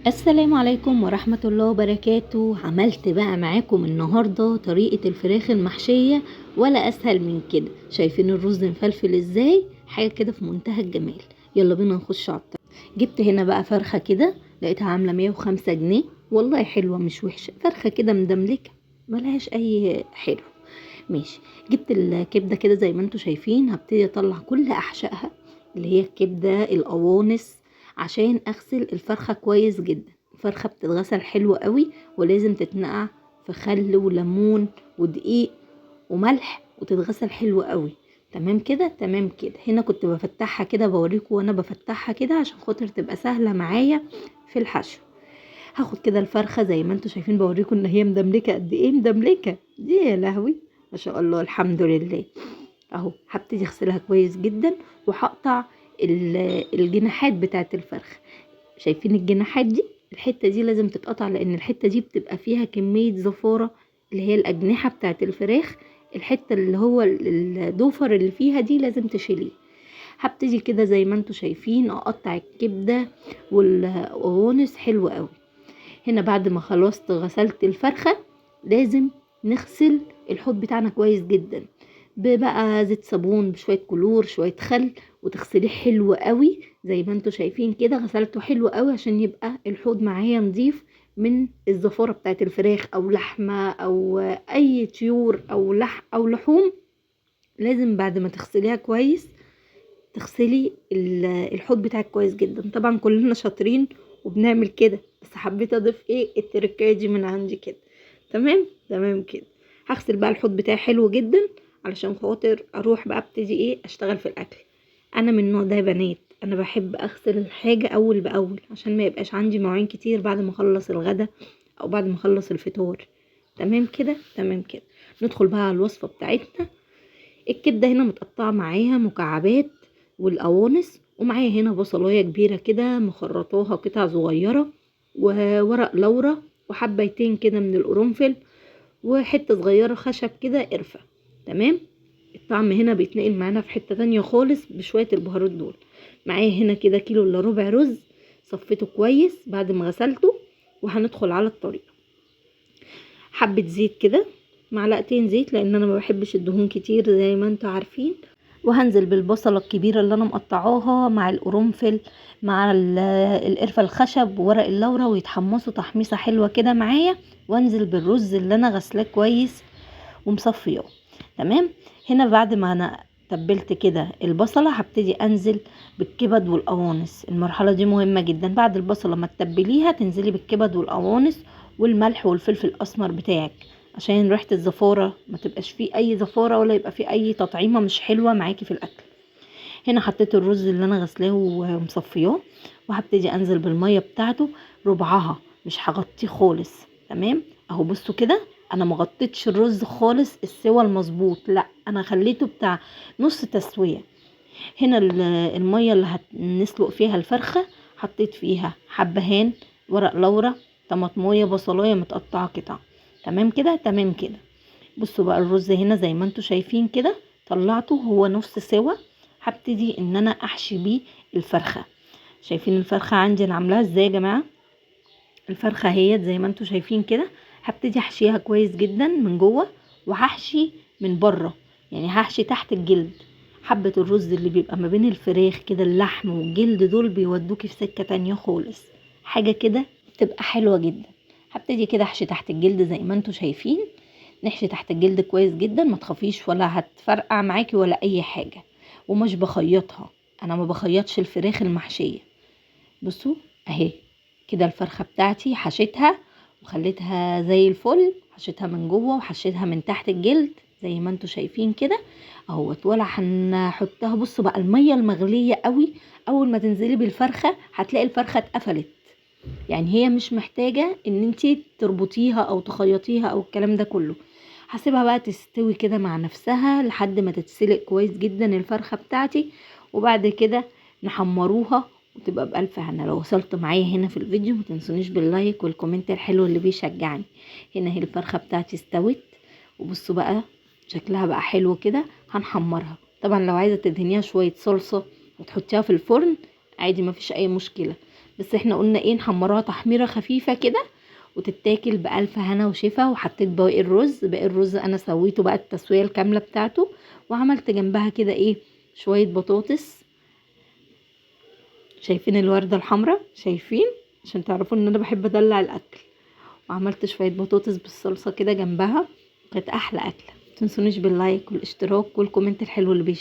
السلام عليكم ورحمة الله وبركاته. عملت بقى معاكم النهاردة طريقة الفراخ المحشية، ولا أسهل من كده. شايفين الرز مفلفل ازاي؟ حاجة كده في منتهى الجمال. يلا بينا نخش على الطريقة. جبت هنا بقى فرخة كده، لقيتها عاملة 105 جنيه. والله حلوة مش وحشة، فرخة كده مدملكة ملهاش أي حلو. ماشي. جبت الكبدة كده زي ما انتوا شايفين، هبتدي اطلع كل احشائها اللي هي الكبدة القوانص، عشان اغسل الفرخة كويس جدا. الفرخة بتتغسل حلو قوي، ولازم تتنقع في خل وليمون ودقيق وملح، وتتغسل حلو قوي. تمام كده تمام كده. هنا كنت بفتحها كده، بوريكم وانا بفتحها كده عشان خاطر تبقى سهلة معايا في الحشو. هاخد كده الفرخة زي ما انتوا شايفين، بوريكم ان هي مدملكة قد ايه. مدملكة دي يا لهوي، ما شاء الله الحمد لله. اهو هبتدي اغسلها كويس جدا، وهقطع الجناحات بتاعت الفرخ. شايفين الجناحات دي؟ الحتة دي لازم تتقطع، لان الحتة دي بتبقى فيها كمية زفارة، اللي هي الاجنحة بتاعت الفراخ. الحتة اللي هو الضفر اللي فيها دي لازم تشيليه. هبتدي كده زي ما انتوا شايفين اقطع الكبدة والقوانص حلو قوي. هنا بعد ما خلصت غسلت الفرخة، لازم نغسل الحوض بتاعنا كويس جدا، ببقى زيت صابون بشوية كلور شوية خل، وتغسليه حلو قوي زي ما انتوا شايفين كده. غسلته حلو قوي عشان يبقى الحوض معايا نظيف من الزفارة بتاعت الفراخ او لحمة او اي طيور او لحوم. لازم بعد ما تغسليها كويس تغسلي الحوض بتاعك كويس جدا. طبعا كلنا شاطرين وبنعمل كده، بس حبيت اضيف التركية دي من عندي كده. تمام تمام كده. هغسل بقى الحوض بتاعي حلو جدا، علشان خاطر اروح بقى ابتدي اشتغل في الاكل. انا من النوع ده يا بنات، انا بحب اغسل الحاجة اول باول، عشان ما يبقاش عندي مواعين كتير بعد ما اخلص الغدا او بعد ما اخلص الفطار. تمام كده تمام كده. ندخل بقى على الوصفة بتاعتنا. الكبدة هنا متقطعة معاها مكعبات، والقوانص، ومعايا هنا بصلاية كبيرة كده مخرطاها قطع صغيرة، وورق لورا، وحبيتين كده من القرنفل، وحتة صغيرة خشب كده قرفة. تمام. الطعم هنا بيتنقل معانا في حتة تانية خالص بشوية البهارات دول. معايا هنا كده كيلو الا ربع رز، صفيته كويس بعد ما غسلته. وهندخل على الطريقة. حبة زيت كده، معلقتين زيت، لان انا ما بحبش الدهون كتير زي ما انتوا عارفين. وهنزل بالبصلة الكبيرة اللي انا مقطعاها مع القرنفل مع القرفة الخشب وورق اللورا، ويتحمصوا تحميصة حلوة كده معايا. وانزل بالرز اللي انا غسلاه كويس ومصفياه. تمام. هنا بعد ما انا تبلت كده البصلة، هبتدي انزل بالكبد والقوانص. المرحلة دي مهمة جدا. بعد البصلة ما تتبليها، تنزلي بالكبد والقوانص والملح والفلفل الاسمر بتاعك، عشان ريحة الزفارة ما تبقاش فيه اي زفارة، ولا يبقى فيه اي تطعيمة مش حلوة معاكي في الاكل. هنا حطيت الرز اللي انا غسلاه ومصفياه، وهبتدي انزل بالمية بتاعته ربعها، مش هغطيه خالص. تمام. اهو بصوا كده، انا ما غطيتش الرز خالص السوى المظبوط، لا انا خليته بتاع نص تسوية. هنا المية اللي هنسلق فيها الفرخة، حطيت فيها حبهان، ورق لورا، طماطمية، بصلاية متقطعة قطع. تمام كده تمام كده. بصوا بقى الرز هنا زي ما انتوا شايفين كده، طلعته هو نص سوا. هبتدي ان انا احشي بيه الفرخة. شايفين الفرخة عندي انا عاملاها ازاي يا جماعة؟ الفرخة هي زي ما انتوا شايفين كده. هبتدي احشيها كويس جدا من جوه، وهحشي من بره، يعني هحشي تحت الجلد. حبة الرز اللي بيبقى ما بين الفراخ كده، اللحم والجلد دول بيودوكي في سكة تانية خالص. حاجة كده تبقى حلوة جدا. هبتدي كده احشي تحت الجلد زي ما انتوا شايفين. نحشي تحت الجلد كويس جدا، ما تخافيش ولا هتفرقع معاكي ولا اي حاجة. ومش بخيطها، انا ما بخيطش الفراخ المحشية. بصوا اهي كده الفرخة بتاعتي حشيتها وخليتها زي الفل. حشيتها من جوه وحشيتها من تحت الجلد زي ما انتوا شايفين كده اهوت. ولا هنحطها. بصوا بقى المية المغلية قوي، اول ما تنزلي بالفرخة هتلاقي الفرخة اتقفلت. يعني هي مش محتاجة ان انتي تربطيها او تخيطيها او الكلام ده كله. هسيبها بقى تستوي كده مع نفسها لحد ما تتسلق كويس جدا الفرخة بتاعتي. وبعد كده نحمروها وتبقى بألف هنا. لو وصلت معايا هنا في الفيديو ما تنسونيش باللايك والكومنت الحلو اللي بيشجعني. هنا هي الفرخة بتاعتي استوت، وبصوا بقى شكلها بقى حلو كده. هنحمرها. طبعا لو عايزة تدهنيها شوية صلصة وتحطيها في الفرن عادي، ما فيش اي مشكلة. بس احنا قلنا ايه، نحمرها تحميره خفيفه كده وتتاكل بألف هنا وشفا. وحطيت باقي الرز انا سويته بقى التسويه الكامله بتاعته، وعملت جنبها كده ايه شويه بطاطس. شايفين الورده الحمراء؟ شايفين؟ عشان تعرفوا ان انا بحب ادلع الاكل. وعملت شويه بطاطس بالصلصه كده جنبها، كانت احلى اكله. متنسونيش باللايك والاشتراك والكومنت الحلو اللي بيشجعني.